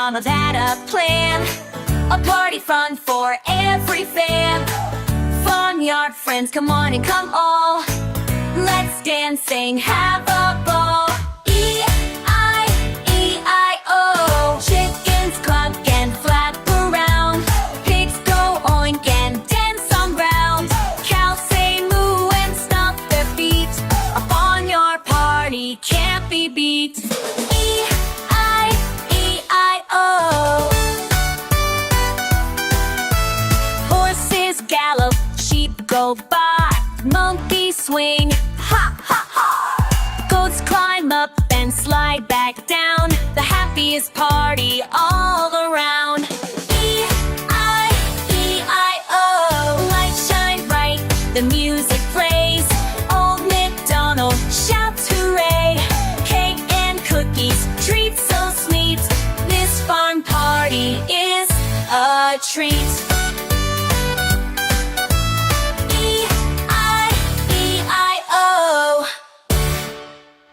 MacDonald had a plan, a party fun for every fan. Farmyard friends, come on and come all. Let's dance, sing, have a ball. E-I-E-I-O. Chickens cluck and flap around. Pigs go oink and dance on ground. Cows say moo and stomp their feet. A barnyard party can't be beat. E-I-E-I-O. Horses gallop, sheep go by. Monkeys swing, ha ha ha. Goats climb up and slide back down. The happiest party all around. E-I-E-I-O. Lights shine bright, the music plays. Old MacDonald shouts hooray. Cake and cookies, treats so sweet. This farm party is a treat.